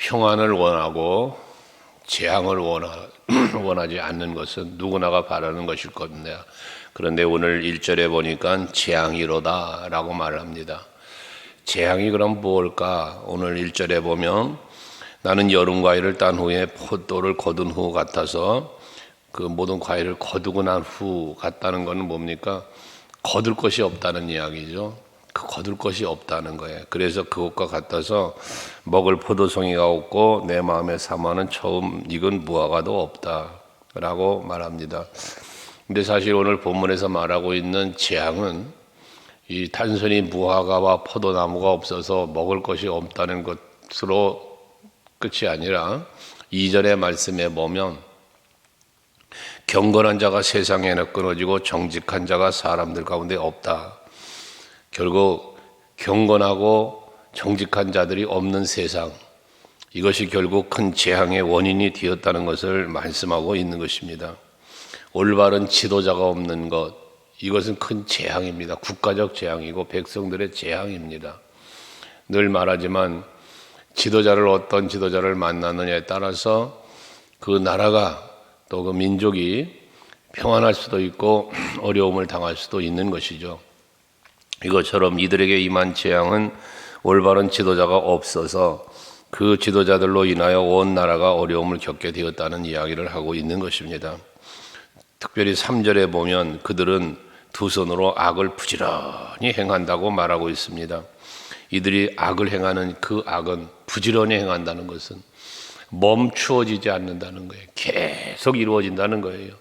평안을 원하고 재앙을 원하지 않는 것은 누구나가 바라는 것일 겁니다. 그런데 오늘 1절에 보니까 재앙이로다 라고 말을 합니다. 재앙이 그럼 뭘까? 오늘 1절에 보면 나는 여름 과일을 딴 후에 포도를 거둔 후 같아서, 그 모든 과일을 거두고 난 후 같다는 것은 뭡니까? 거둘 것이 없다는 이야기죠. 그 거둘 것이 없다는 거예요. 그래서 그것과 같아서 먹을 포도송이가 없고 내 마음에 사모하는 처음 익은 무화과도 없다라고 말합니다. 근데 사실 오늘 본문에서 말하고 있는 재앙은 이 단순히 무화과와 포도나무가 없어서 먹을 것이 없다는 것으로 끝이 아니라 2절의 말씀에 보면 경건한 자가 세상에는 끊어지고 정직한 자가 사람들 가운데 없다. 결국 경건하고 정직한 자들이 없는 세상, 이것이 결국 큰 재앙의 원인이 되었다는 것을 말씀하고 있는 것입니다. 올바른 지도자가 없는 것, 이것은 큰 재앙입니다. 국가적 재앙이고 백성들의 재앙입니다. 늘 말하지만 지도자를 어떤 지도자를 만나느냐에 따라서 그 나라가 또 그 민족이 평안할 수도 있고 어려움을 당할 수도 있는 것이죠. 이것처럼 이들에게 임한 재앙은 올바른 지도자가 없어서 그 지도자들로 인하여 온 나라가 어려움을 겪게 되었다는 이야기를 하고 있는 것입니다. 특별히 3절에 보면 그들은 두 손으로 악을 부지런히 행한다고 말하고 있습니다. 이들이 악을 행하는 그 악은 부지런히 행한다는 것은 멈추어지지 않는다는 거예요. 계속 이루어진다는 거예요.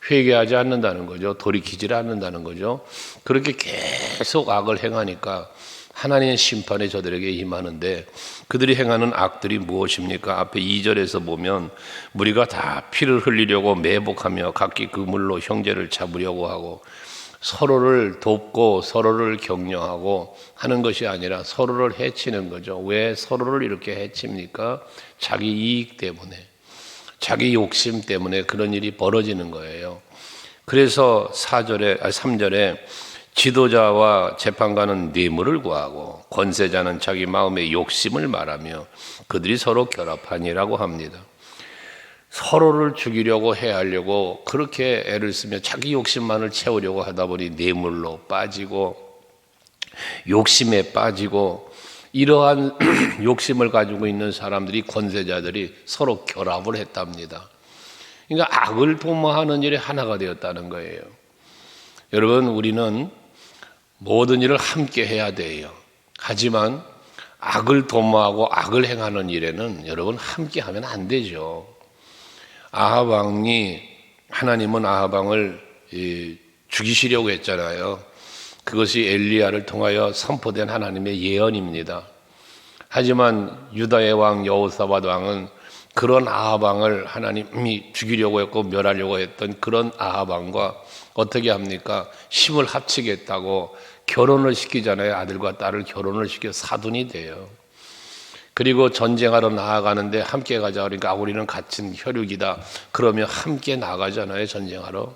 회개하지 않는다는 거죠. 돌이키지 않는다는 거죠. 그렇게 계속 악을 행하니까 하나님의 심판이 저들에게 임하는데, 그들이 행하는 악들이 무엇입니까? 앞에 2절에서 보면 무리가 다 피를 흘리려고 매복하며 각기 그물로 형제를 잡으려고 하고, 서로를 돕고 서로를 격려하고 하는 것이 아니라 서로를 해치는 거죠. 왜 서로를 이렇게 해칩니까? 자기 이익 때문에, 자기 욕심 때문에 그런 일이 벌어지는 거예요. 그래서 3절에 지도자와 재판관은 뇌물을 구하고 권세자는 자기 마음의 욕심을 말하며 그들이 서로 결합하니라고 합니다. 서로를 죽이려고 해하려고 그렇게 애를 쓰며 자기 욕심만을 채우려고 하다 보니 뇌물로 빠지고 욕심에 빠지고, 이러한 욕심을 가지고 있는 사람들이, 권세자들이 서로 결합을 했답니다. 그러니까 악을 도모하는 일이 하나가 되었다는 거예요. 여러분, 우리는 모든 일을 함께 해야 돼요. 하지만 악을 도모하고 악을 행하는 일에는 여러분 함께 하면 안 되죠. 아합 왕이, 하나님은 아합 왕을 죽이시려고 했잖아요. 그것이 엘리야를 통하여 선포된 하나님의 예언입니다. 하지만 유다의 왕 여호사밧 왕은 그런 아합 왕을 하나님이 죽이려고 했고 멸하려고 했던 그런 아합 왕과 어떻게 합니까? 힘을 합치겠다고 결혼을 시키잖아요. 아들과 딸을 결혼을 시켜 사돈이 돼요. 그리고 전쟁하러 나아가는데 함께 가자 그러니까 우리는 같은 혈육이다. 그러면 함께 나가잖아요, 전쟁하러.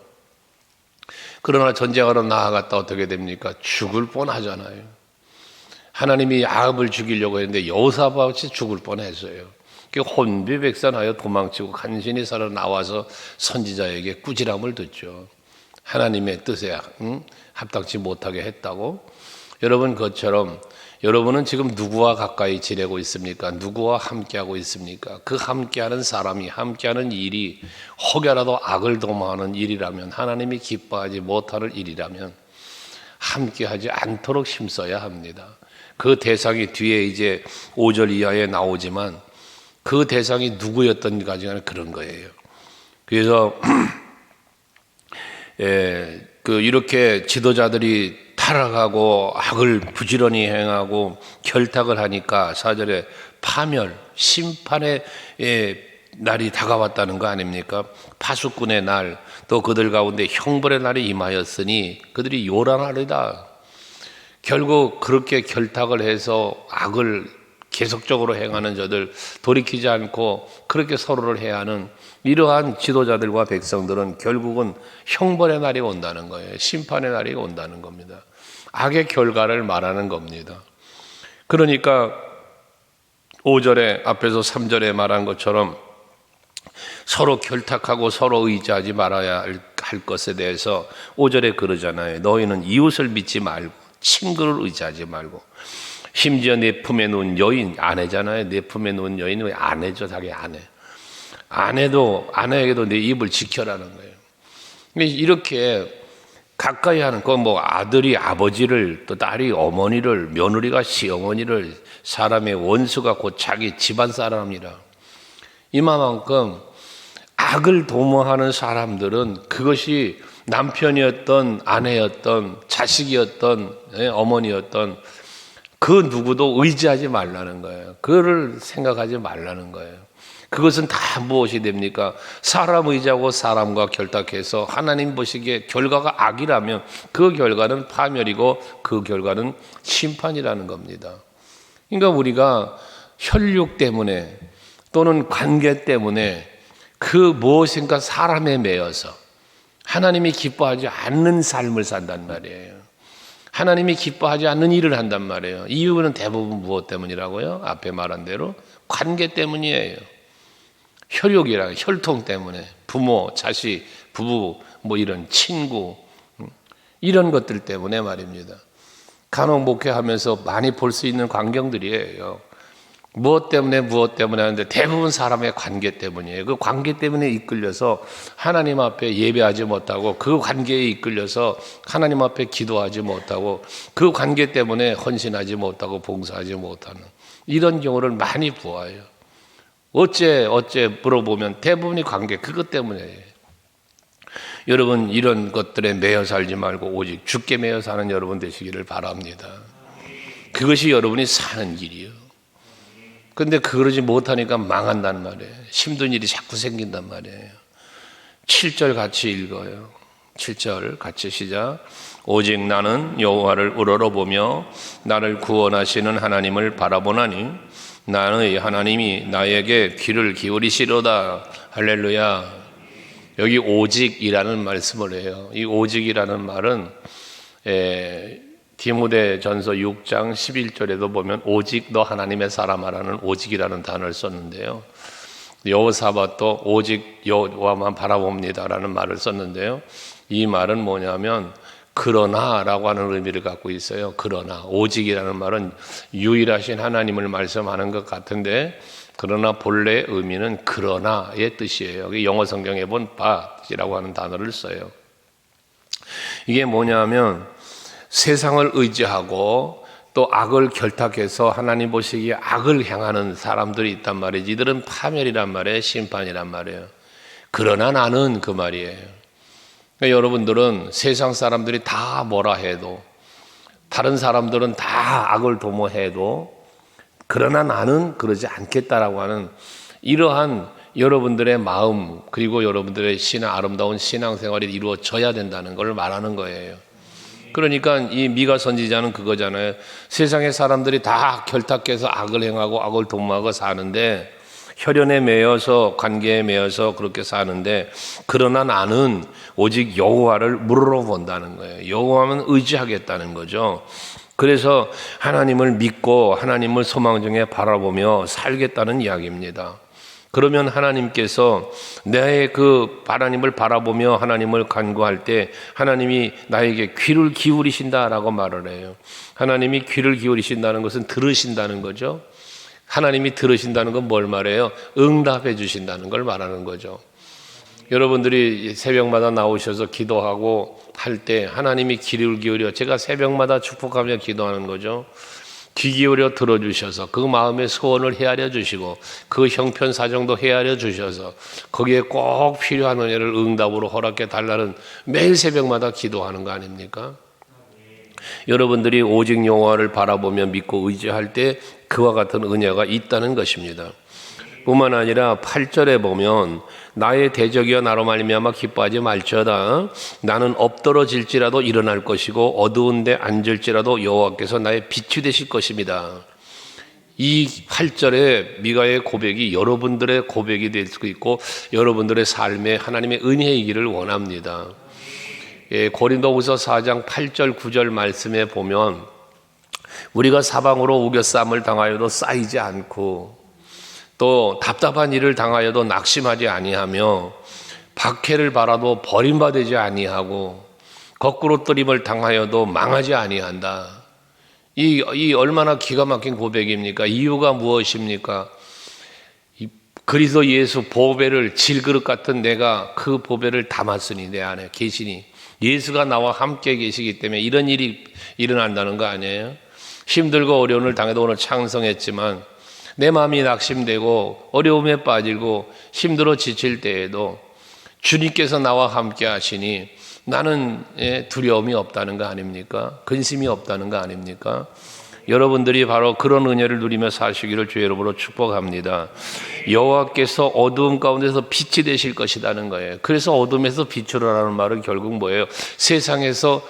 그러나 전쟁하러 나아갔다 어떻게 됩니까? 죽을 뻔하잖아요. 하나님이 아합을 죽이려고 했는데 여호사밧이 죽을 뻔했어요. 혼비백산하여 도망치고 간신히 살아 나와서 선지자에게 꾸지람을 듣죠. 하나님의 뜻에 합당치 못하게 했다고. 여러분, 그것처럼 여러분은 지금 누구와 가까이 지내고 있습니까? 누구와 함께하고 있습니까? 그 함께하는 사람이, 함께하는 일이 혹여라도 악을 도모하는 일이라면, 하나님이 기뻐하지 못하는 일이라면 함께하지 않도록 힘써야 합니다. 그 대상이 뒤에 이제 5절 이하에 나오지만 그 대상이 누구였던가 간에 그런 거예요. 그래서 이렇게 지도자들이 타락하고 악을 부지런히 행하고 결탁을 하니까 4절에 파멸, 심판의 날이 다가왔다는 거 아닙니까? 파수꾼의 날, 또 그들 가운데 형벌의 날이 임하였으니 그들이 요란하리다. 결국 그렇게 결탁을 해서 악을 계속적으로 행하는 저들, 돌이키지 않고 그렇게 서로를 해하는 이러한 지도자들과 백성들은 결국은 형벌의 날이 온다는 거예요. 심판의 날이 온다는 겁니다. 악의 결과를 말하는 겁니다. 그러니까 5절에 앞에서 3절에 말한 것처럼 서로 결탁하고 서로 의지하지 말아야 할 것에 대해서 5절에 그러잖아요. 너희는 이웃을 믿지 말고 친구를 의지하지 말고. 심지어 내 품에 놓은 여인, 아내잖아요. 내 품에 놓은 여인은 왜 아내죠? 자기 아내. 아내에게도 내 입을 지켜라는 거예요. 이렇게 가까이 하는 거 뭐 아들이 아버지를, 또 딸이 어머니를, 며느리가 시어머니를, 사람의 원수가 곧 자기 집안 사람이라. 이만큼 악을 도모하는 사람들은 그것이 남편이었던, 아내였던, 자식이었던, 어머니였던 그 누구도 의지하지 말라는 거예요. 그거를 생각하지 말라는 거예요. 그것은 다 무엇이 됩니까? 사람 의지하고 사람과 결탁해서 하나님 보시기에 결과가 악이라면 그 결과는 파멸이고 그 결과는 심판이라는 겁니다. 그러니까 우리가 혈육 때문에 또는 관계 때문에 그 무엇인가 사람에 매여서 하나님이 기뻐하지 않는 삶을 산단 말이에요. 하나님이 기뻐하지 않는 일을 한단 말이에요. 이유는 대부분 무엇 때문이라고요? 앞에 말한 대로 관계 때문이에요. 혈육이랑 혈통 때문에 부모, 자식, 부부, 뭐 이런 친구 이런 것들 때문에 말입니다. 간혹 목회하면서 많이 볼 수 있는 광경들이에요. 무엇 때문에 하는데 대부분 사람의 관계 때문이에요. 그 관계 때문에 이끌려서 하나님 앞에 예배하지 못하고 그 관계에 이끌려서 하나님 앞에 기도하지 못하고 그 관계 때문에 헌신하지 못하고 봉사하지 못하는 이런 경우를 많이 보아요. 어째 물어보면 대부분이 관계 그것 때문이에요. 여러분 이런 것들에 매여 살지 말고 오직 주께 매여 사는 여러분 되시기를 바랍니다. 그것이 여러분이 사는 길이에요. 근데 그러지 못하니까 망한단 말이에요. 힘든 일이 자꾸 생긴단 말이에요. 7절 같이 읽어요. 7절 같이 시작. 오직 나는 여호와를 우러러보며 나를 구원하시는 하나님을 바라보나니 나의 하나님이 나에게 귀를 기울이시로다. 할렐루야. 여기 오직이라는 말씀을 해요. 이 오직이라는 말은 디모데전서 6장 11절에도 보면 오직 너 하나님의 사람아라는 오직이라는 단어를 썼는데요. 여호사밧도 오직 여호와만 바라봅니다라는 말을 썼는데요. 이 말은 뭐냐면 그러나라고 하는 의미를 갖고 있어요. 그러나 오직이라는 말은 유일하신 하나님을 말씀하는 것 같은데 그러나 본래의 의미는 그러나의 뜻이에요. 영어 성경에 본 but이라고 하는 단어를 써요. 이게 뭐냐면 세상을 의지하고 또 악을 결탁해서 하나님 보시기에 악을 향하는 사람들이 있단 말이지. 이들은 파멸이란 말이에요. 심판이란 말이에요. 그러나 나는 그 말이에요. 그러니까 여러분들은 세상 사람들이 다 뭐라 해도 다른 사람들은 다 악을 도모해도 그러나 나는 그러지 않겠다라고 하는 이러한 여러분들의 마음 그리고 여러분들의 아름다운 신앙생활이 이루어져야 된다는 걸 말하는 거예요. 그러니까 이 미가 선지자는 그거잖아요. 세상의 사람들이 다 결탁해서 악을 행하고 악을 도모하고 사는데 혈연에 매여서 관계에 매여서 그렇게 사는데 그러나 나는 오직 여호와를 물어본다는 거예요. 여호와만 의지하겠다는 거죠. 그래서 하나님을 믿고 하나님을 소망정에 바라보며 살겠다는 이야기입니다. 그러면 하나님께서 내 그 하나님을 바라보며 하나님을 간구할 때 하나님이 나에게 귀를 기울이신다라고 말을 해요. 하나님이 귀를 기울이신다는 것은 들으신다는 거죠. 하나님이 들으신다는 건 뭘 말해요? 응답해 주신다는 걸 말하는 거죠. 여러분들이 새벽마다 나오셔서 기도하고 할 때 하나님이 귀를 기울여 제가 새벽마다 축복하며 기도하는 거죠. 귀 기울여 들어주셔서 그 마음의 소원을 헤아려 주시고 그 형편사정도 헤아려 주셔서 거기에 꼭 필요한 은혜를 응답으로 허락해 달라는 매일 새벽마다 기도하는 거 아닙니까? 여러분들이 오직 여호와를 바라보며 믿고 의지할 때 그와 같은 은혜가 있다는 것입니다. 뿐만 아니라 8절에 보면 나의 대적이여 나로 말미암아 기뻐하지 말지어다. 나는 엎드러질지라도 일어날 것이고 어두운 데 앉을지라도 여호와께서 나의 빛이 되실 것입니다. 이 8절의 미가의 고백이 여러분들의 고백이 될 수 있고 여러분들의 삶에 하나님의 은혜이기를 원합니다. 고린도후서 4장 8절 9절 말씀에 보면 우리가 사방으로 우겨쌈을 당하여도 쌓이지 않고 또 답답한 일을 당하여도 낙심하지 아니하며 박해를 받아도 버림받지 아니하고 거꾸로 뜨림을 당하여도 망하지 아니한다. 이 얼마나 기가 막힌 고백입니까? 이유가 무엇입니까? 그리스도 예수 보배를 질그릇 같은 내가 그 보배를 담았으니 내 안에 계시니 예수가 나와 함께 계시기 때문에 이런 일이 일어난다는 거 아니에요? 힘들고 어려움을 당해도 오늘 창성했지만 내 마음이 낙심되고 어려움에 빠지고 힘들어 지칠 때에도 주님께서 나와 함께 하시니 나는 두려움이 없다는 거 아닙니까? 근심이 없다는 거 아닙니까? 여러분들이 바로 그런 은혜를 누리며 사시기를 주의 이름으로 축복합니다. 여호와께서 어두움 가운데서 빛이 되실 것이라는 거예요. 그래서 어둠에서 빛으로라는 말은 결국 뭐예요? 세상에서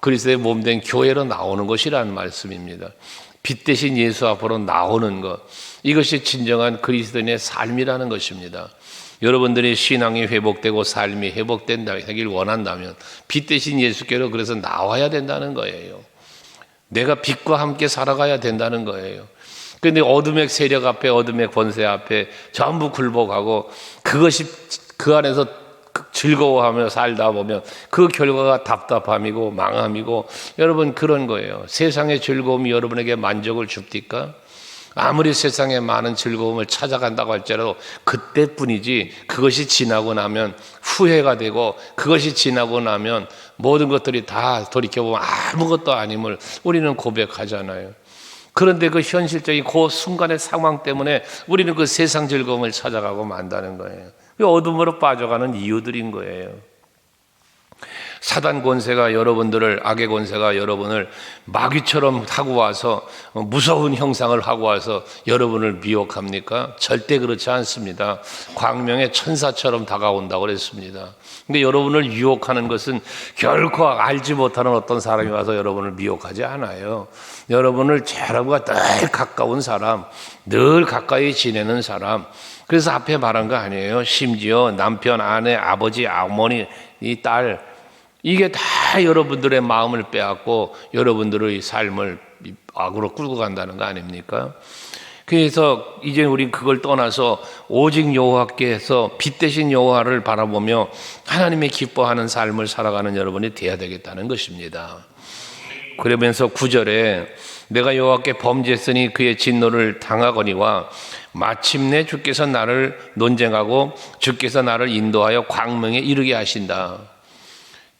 그리스도의 몸된 교회로 나오는 것이라는 말씀입니다. 빛 대신 예수 앞으로 나오는 것, 이것이 진정한 그리스도인의 삶이라는 것입니다. 여러분들이 신앙이 회복되고 삶이 회복되길 원한다면 빛 대신 예수께로 그래서 나와야 된다는 거예요. 내가 빛과 함께 살아가야 된다는 거예요. 그런데 어둠의 세력 앞에, 어둠의 권세 앞에 전부 굴복하고 그것이 그 안에서 즐거워하며 살다 보면 그 결과가 답답함이고 망함이고, 여러분 그런 거예요. 세상의 즐거움이 여러분에게 만족을 줍니까? 아무리 세상에 많은 즐거움을 찾아간다고 할지라도 그때뿐이지, 그것이 지나고 나면 후회가 되고 그것이 지나고 나면 모든 것들이 다 돌이켜보면 아무것도 아님을 우리는 고백하잖아요. 그런데 그 현실적인 그 순간의 상황 때문에 우리는 그 세상 즐거움을 찾아가고 만다는 거예요. 어둠으로 빠져가는 이유들인 거예요. 사단 권세가 여러분들을, 악의 권세가 여러분을 마귀처럼 하고 와서 무서운 형상을 하고 와서 여러분을 미혹합니까? 절대 그렇지 않습니다. 광명의 천사처럼 다가온다고 그랬습니다. 근데 여러분을 유혹하는 것은 결코 알지 못하는 어떤 사람이 와서 여러분을 미혹하지 않아요. 여러분을 여러분과 늘 가까운 사람, 늘 가까이 지내는 사람, 그래서 앞에 말한 거 아니에요. 심지어 남편, 아내, 아버지, 어머니, 이 딸, 이게 다 여러분들의 마음을 빼앗고 여러분들의 삶을 악으로 끌고 간다는 거 아닙니까? 그래서 이제 우린 그걸 떠나서 오직 여호와께서 빛 대신 여호와를 바라보며 하나님의 기뻐하는 삶을 살아가는 여러분이 되어야 되겠다는 것입니다. 그러면서 9절에 내가 여호와께 범죄했으니 그의 진노를 당하거니와 마침내 주께서 나를 논쟁하고 주께서 나를 인도하여 광명에 이르게 하신다.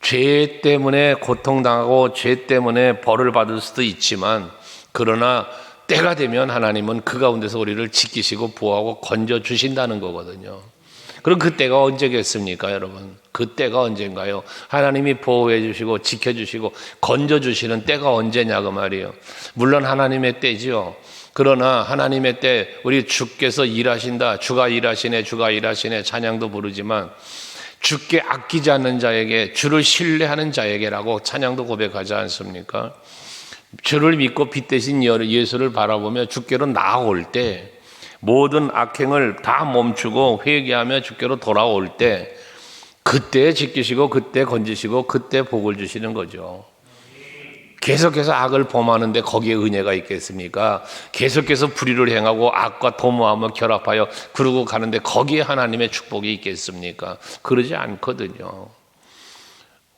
죄 때문에 고통당하고 죄 때문에 벌을 받을 수도 있지만, 그러나 때가 되면 하나님은 그 가운데서 우리를 지키시고 보호하고 건져주신다는 거거든요. 그럼 그 때가 언제겠습니까, 여러분? 그 때가 언젠가요? 하나님이 보호해 주시고 지켜주시고 건져주시는 때가 언제냐 그 말이에요. 물론 하나님의 때지요. 그러나 하나님의 때, 우리 주께서 일하신다, 주가 일하시네, 주가 일하시네 찬양도 부르지만 주께 아끼지 않는 자에게, 주를 신뢰하는 자에게라고 찬양도 고백하지 않습니까? 주를 믿고 빛 대신 예수를 바라보며 주께로 나아올 때, 모든 악행을 다 멈추고 회개하며 주께로 돌아올 때, 그때 지키시고 그때 건지시고 그때 복을 주시는 거죠. 계속해서 악을 범하는데 거기에 은혜가 있겠습니까? 계속해서 불의를 행하고 악과 도모하며 결합하여 그러고 가는데 거기에 하나님의 축복이 있겠습니까? 그러지 않거든요.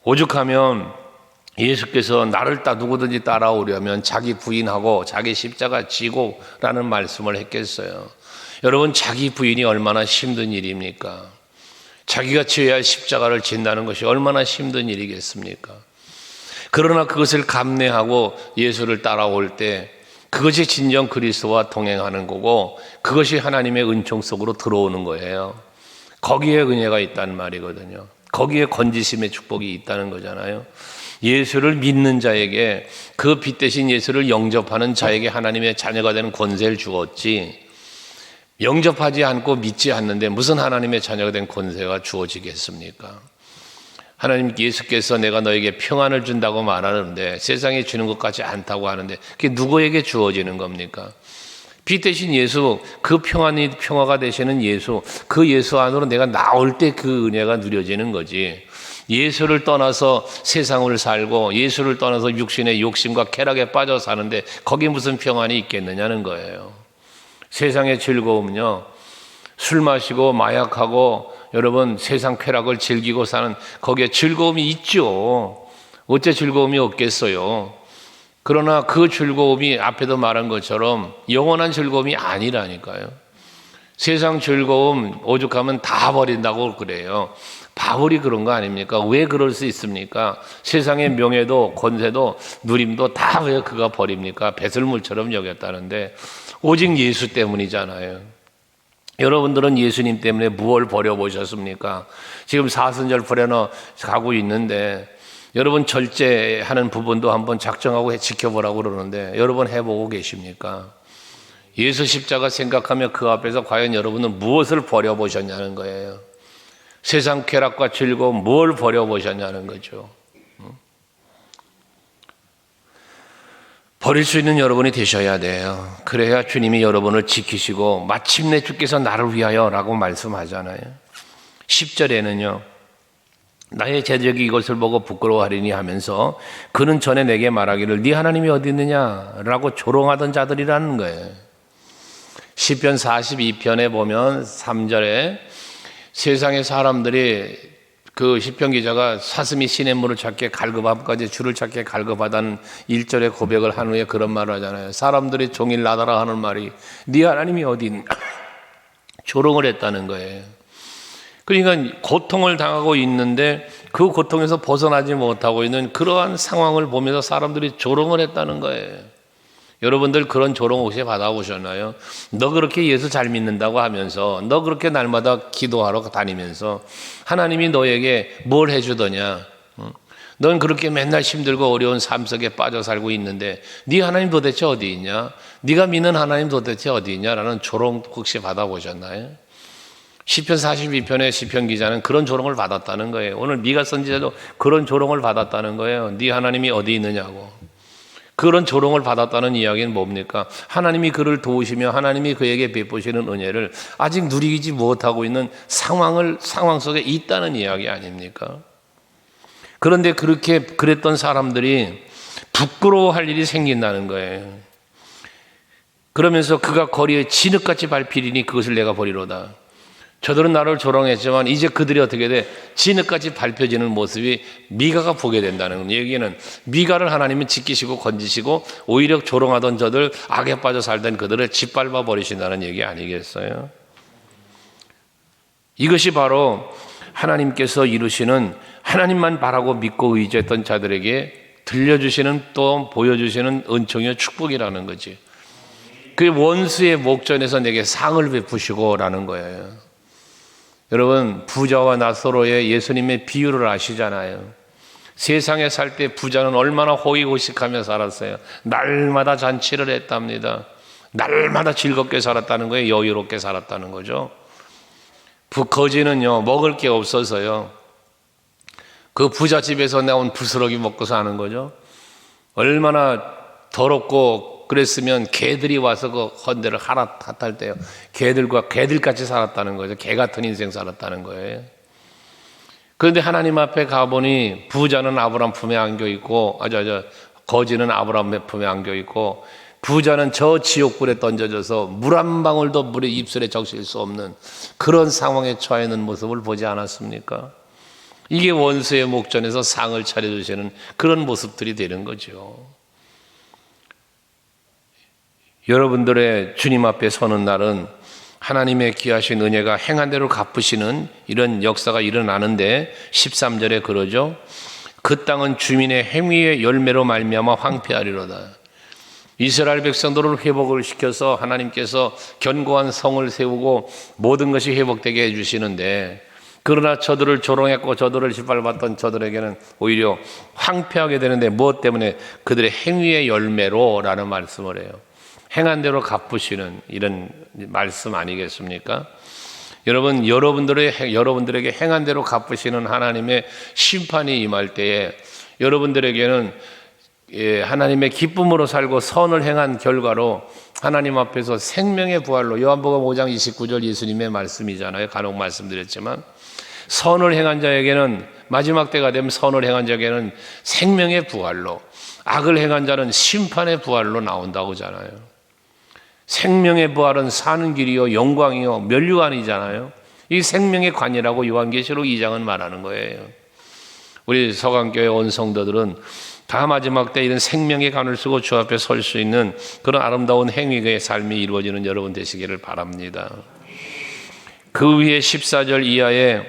오죽하면 예수께서 나를 누구든지 따라오려면 자기 부인하고 자기 십자가 지고 라는 말씀을 했겠어요. 여러분, 자기 부인이 얼마나 힘든 일입니까? 자기가 지어야 할 십자가를 진다는 것이 얼마나 힘든 일이겠습니까? 그러나 그것을 감내하고 예수를 따라올 때 그것이 진정 그리스도와 동행하는 거고, 그것이 하나님의 은총 속으로 들어오는 거예요. 거기에 은혜가 있다는 말이거든요. 거기에 건지심의 축복이 있다는 거잖아요. 예수를 믿는 자에게, 그 빛 대신 예수를 영접하는 자에게 하나님의 자녀가 되는 권세를 주었지, 영접하지 않고 믿지 않는데 무슨 하나님의 자녀가 된 권세가 주어지겠습니까? 하나님 예수께서 내가 너에게 평안을 준다고 말하는데 세상에 주는 것 같지 않다고 하는데 그게 누구에게 주어지는 겁니까? 빛 대신 예수, 그 평화가 되시는 예수, 그 예수 안으로 내가 나올 때 그 은혜가 누려지는 거지. 예수를 떠나서 세상을 살고 예수를 떠나서 육신의 욕심과 쾌락에 빠져 사는데 거기 무슨 평안이 있겠느냐는 거예요. 세상의 즐거움은요, 술 마시고 마약하고 여러분 세상 쾌락을 즐기고 사는 거기에 즐거움이 있죠. 어째 즐거움이 없겠어요. 그러나 그 즐거움이 앞에도 말한 것처럼 영원한 즐거움이 아니라니까요. 세상 즐거움 오죽하면 다 버린다고 그래요. 바울이 그런 거 아닙니까? 왜 그럴 수 있습니까? 세상의 명예도 권세도 누림도 다 왜 그가 버립니까? 배설물처럼 여겼다는데 오직 예수 때문이잖아요. 여러분들은 예수님 때문에 무엇을 버려보셨습니까? 지금 사순절 버려나 가고 있는데 여러분 절제하는 부분도 한번 작정하고 지켜보라고 그러는데 여러분 해보고 계십니까? 예수 십자가 생각하며 그 앞에서 과연 여러분은 무엇을 버려보셨냐는 거예요. 세상 쾌락과 즐거움 뭘 버려보셨냐는 거죠. 버릴 수 있는 여러분이 되셔야 돼요. 그래야 주님이 여러분을 지키시고 마침내 주께서 나를 위하여 라고 말씀하잖아요. 10절에는요. 나의 제적이 이것을 보고 부끄러워하리니 하면서 그는 전에 내게 말하기를 네 하나님이 어디 있느냐 라고 조롱하던 자들이라는 거예요. 시편 42편에 보면 3절에 세상의 사람들이 그 시편 기자가 사슴이 시냇물을 찾게 갈급함까지 줄을 찾게 갈급하다는 1절의 고백을 한 후에 그런 말을 하잖아요. 사람들이 종일 나더라 하는 말이 네 하나님이 어디 있나 조롱을 했다는 거예요. 그러니까 고통을 당하고 있는데 그 고통에서 벗어나지 못하고 있는 그러한 상황을 보면서 사람들이 조롱을 했다는 거예요. 여러분들 그런 조롱 혹시 받아보셨나요? 너 그렇게 예수 잘 믿는다고 하면서 너 그렇게 날마다 기도하러 다니면서 하나님이 너에게 뭘 해주더냐? 넌 그렇게 맨날 힘들고 어려운 삶 속에 빠져 살고 있는데 네 하나님 도대체 어디 있냐? 네가 믿는 하나님 도대체 어디 있냐라는 조롱 혹시 받아보셨나요? 시편 42편의 시편 기자는 그런 조롱을 받았다는 거예요. 오늘 미가 선지자도 그런 조롱을 받았다는 거예요. 네 하나님이 어디 있느냐고. 그런 조롱을 받았다는 이야기는 뭡니까? 하나님이 그를 도우시며 하나님이 그에게 베푸시는 은혜를 아직 누리지 못하고 있는 상황 속에 있다는 이야기 아닙니까? 그런데 그랬던 사람들이 부끄러워할 일이 생긴다는 거예요. 그러면서 그가 거리에 진흙같이 밟히리니 그것을 내가 버리로다. 저들은 나를 조롱했지만 이제 그들이 어떻게 돼? 진흙같이 밟혀지는 모습이 미가가 보게 된다는 얘기는 미가를 하나님은 지키시고 건지시고 오히려 조롱하던 저들 악에 빠져 살던 그들을 짓밟아 버리신다는 얘기 아니겠어요? 이것이 바로 하나님께서 이루시는 하나님만 바라고 믿고 의지했던 자들에게 들려주시는 또 보여주시는 은총의 축복이라는 거지. 그 원수의 목전에서 내게 상을 베푸시고라는 거예요. 여러분 부자와 나사로의 예수님의 비유를 아시잖아요. 세상에 살 때 부자는 얼마나 호의호식하며 살았어요. 날마다 잔치를 했답니다. 날마다 즐겁게 살았다는 거예요. 여유롭게 살았다는 거죠. 거지는요 먹을 게 없어서요 그 부잣집에서 나온 부스러기 먹고 사는 거죠. 얼마나 더럽고 그랬으면 개들이 와서 그 헌대를 핫할 때요. 개들같이 살았다는 거죠. 개 같은 인생 살았다는 거예요. 그런데 하나님 앞에 가보니 부자는 아브람 품에 안겨 있고, 거지는 아브람 품에 안겨 있고, 부자는 저 지옥불에 던져져서 물 한 방울도 물의 입술에 적실 수 없는 그런 상황에 처해 있는 모습을 보지 않았습니까? 이게 원수의 목전에서 상을 차려주시는 그런 모습들이 되는 거죠. 여러분들의 주님 앞에 서는 날은 하나님의 귀하신 은혜가 행한 대로 갚으시는 이런 역사가 일어나는데 13절에 그러죠. 그 땅은 주민의 행위의 열매로 말미암아 황폐하리로다. 이스라엘 백성들을 회복을 시켜서 하나님께서 견고한 성을 세우고 모든 것이 회복되게 해주시는데 그러나 저들을 조롱했고 저들을 짓밟았던 저들에게는 오히려 황폐하게 되는데 무엇 때문에? 그들의 행위의 열매로 라는 말씀을 해요. 행한 대로 갚으시는 이런 말씀 아니겠습니까? 여러분, 여러분들에게 행한 대로 갚으시는 하나님의 심판이 임할 때에 여러분들에게는 하나님의 기쁨으로 살고 선을 행한 결과로 하나님 앞에서 생명의 부활로 요한복음 5장 29절 예수님의 말씀이잖아요. 간혹 말씀드렸지만 선을 행한 자에게는 마지막 때가 되면 선을 행한 자에게는 생명의 부활로 악을 행한 자는 심판의 부활로 나온다고 하잖아요. 생명의 부활은 사는 길이요 영광이요 면류관이잖아요. 이 생명의 관이라고 요한계시록 2장은 말하는 거예요. 우리 서강교회 온 성도들은 다 마지막 때 이런 생명의 관을 쓰고 주 앞에 설 수 있는 그런 아름다운 행위의 삶이 이루어지는 여러분 되시기를 바랍니다. 그 위에 14절 이하에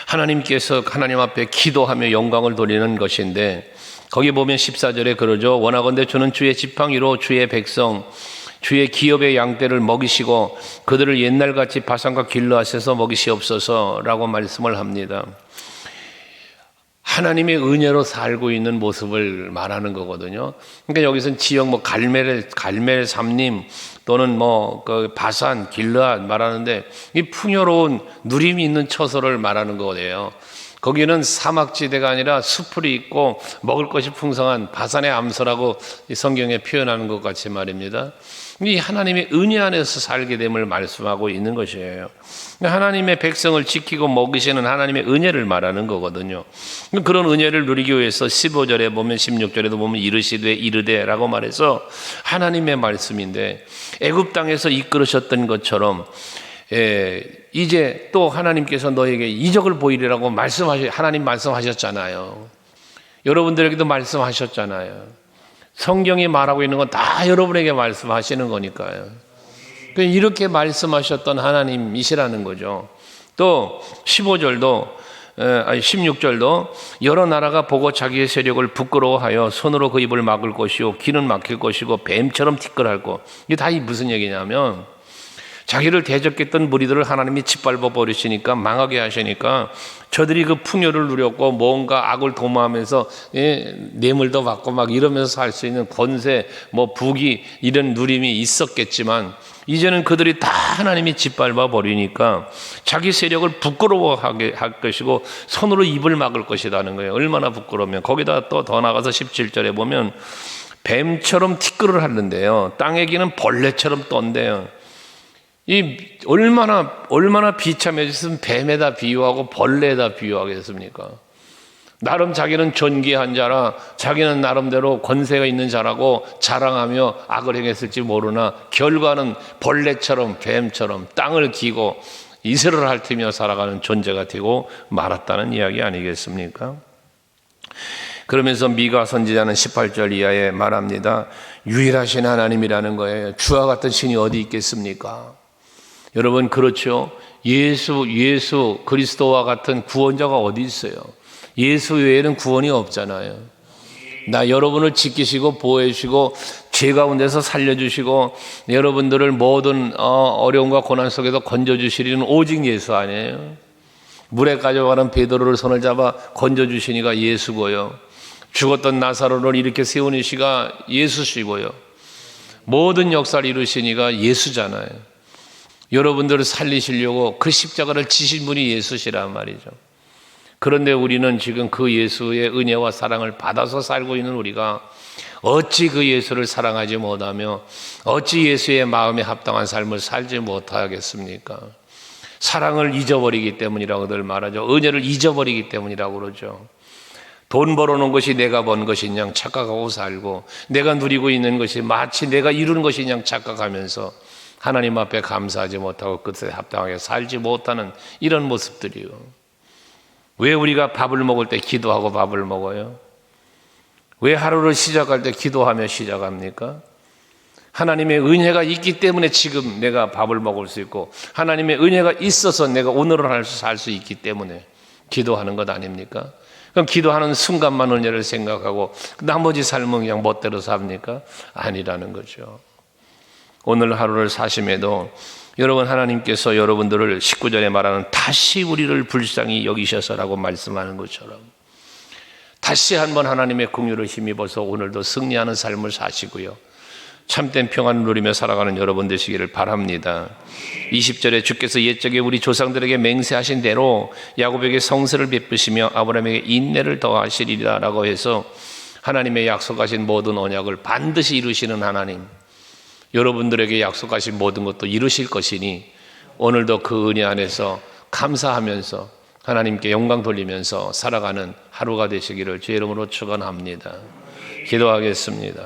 하나님께서 하나님 앞에 기도하며 영광을 돌리는 것인데, 거기 보면 14절에 그러죠. 원하건대 주는 주의 지팡이로 주의 백성 주의 기업의 양떼를 먹이시고 그들을 옛날같이 바산과 길르앗에서 먹이시옵소서라고 말씀을 합니다. 하나님의 은혜로 살고 있는 모습을 말하는 거거든요. 그러니까 여기서는 지역 갈멜 삼림 또는 그 바산, 길르앗 말하는데, 이 풍요로운 누림이 있는 처소를 말하는 거예요. 거기는 사막지대가 아니라 수풀이 있고 먹을 것이 풍성한 바산의 암소라고 성경에 표현하는 것 같이 말입니다. 이 하나님의 은혜 안에서 살게 됨을 말씀하고 있는 것이에요. 하나님의 백성을 지키고 먹이시는 하나님의 은혜를 말하는 거거든요. 그런 은혜를 누리기 위해서 15절에 보면 16절에도 보면 이르되라고 말해서 하나님의 말씀인데, 애굽 땅에서 이끌으셨던 것처럼 이제 또 하나님께서 너에게 이적을 보이리라고 하나님 말씀하셨잖아요. 여러분들에게도 말씀하셨잖아요. 성경이 말하고 있는 건 다 여러분에게 말씀하시는 거니까요. 이렇게 말씀하셨던 하나님이시라는 거죠. 또 16절도 여러 나라가 보고 자기의 세력을 부끄러워하여 손으로 그 입을 막을 것이요 귀는 막힐 것이고 뱀처럼 티끌할 것. 이게 다 무슨 얘기냐면, 자기를 대적했던 무리들을 하나님이 짓밟아 버리시니까, 망하게 하시니까 저들이 그 풍요를 누렸고 뭔가 악을 도모하면서 뇌물도 받고 막 이러면서 살 수 있는 권세, 부귀 이런 누림이 있었겠지만, 이제는 그들이 다 하나님이 짓밟아 버리니까 자기 세력을 부끄러워하게 할 것이고 손으로 입을 막을 것이라는 거예요. 얼마나 부끄러우면. 거기다 또 더 나가서 17절에 보면 뱀처럼 티끌을 하는데요, 땅에기는 벌레처럼 떤대요. 이 얼마나 비참해졌으면 뱀에다 비유하고 벌레에다 비유하겠습니까? 나름 자기는 존귀한 자라, 자기는 나름대로 권세가 있는 자라고 자랑하며 악을 행했을지 모르나 결과는 벌레처럼 뱀처럼 땅을 기고 이슬을 핥으며 살아가는 존재가 되고 말았다는 이야기 아니겠습니까? 그러면서 미가 선지자는 18절 이하에 말합니다. 유일하신 하나님이라는 거예요. 주와 같은 신이 어디 있겠습니까? 여러분, 그렇죠. 예수 그리스도와 같은 구원자가 어디 있어요? 예수 외에는 구원이 없잖아요. 여러분을 지키시고 보호해 주시고 죄 가운데서 살려주시고 여러분들을 모든 어려움과 고난 속에서 건져주시리는 오직 예수 아니에요? 물에 가져가는 베드로를 손을 잡아 건져주시니까 예수고요. 죽었던 나사로를 일으켜 세운 이시가 예수시고요. 모든 역사를 이루시니까 예수잖아요. 여러분들을 살리시려고 그 십자가를 지신 분이 예수시란 말이죠. 그런데 우리는 지금 그 예수의 은혜와 사랑을 받아서 살고 있는 우리가 어찌 그 예수를 사랑하지 못하며 어찌 예수의 마음에 합당한 삶을 살지 못하겠습니까? 사랑을 잊어버리기 때문이라고들 말하죠. 은혜를 잊어버리기 때문이라고 그러죠. 돈 벌어놓은 것이 내가 번 것인 양 착각하고 살고, 내가 누리고 있는 것이 마치 내가 이루는 것인 양 착각하면서 하나님 앞에 감사하지 못하고 그것에 합당하게 살지 못하는 이런 모습들이요. 왜 우리가 밥을 먹을 때 기도하고 밥을 먹어요? 왜 하루를 시작할 때 기도하며 시작합니까? 하나님의 은혜가 있기 때문에 지금 내가 밥을 먹을 수 있고, 하나님의 은혜가 있어서 내가 오늘을 살 수 있기 때문에 기도하는 것 아닙니까? 그럼 기도하는 순간만 은혜를 생각하고 나머지 삶은 그냥 멋대로 삽니까? 아니라는 거죠. 오늘 하루를 사심에도 여러분, 하나님께서 여러분들을 19절에 말하는 다시 우리를 불쌍히 여기셔서라고 말씀하는 것처럼 다시 한번 하나님의 긍휼을 힘입어서 오늘도 승리하는 삶을 사시고요, 참된 평안을 누리며 살아가는 여러분 되시기를 바랍니다. 20절에 주께서 옛적에 우리 조상들에게 맹세하신 대로 야곱에게 성스를 베푸시며 아브라함에게 인내를 더하시리라 라고 해서 하나님의 약속하신 모든 언약을 반드시 이루시는 하나님, 여러분들에게 약속하신 모든 것도 이루실 것이니 오늘도 그 은혜 안에서 감사하면서 하나님께 영광 돌리면서 살아가는 하루가 되시기를 주의 이름으로 축원합니다. 기도하겠습니다.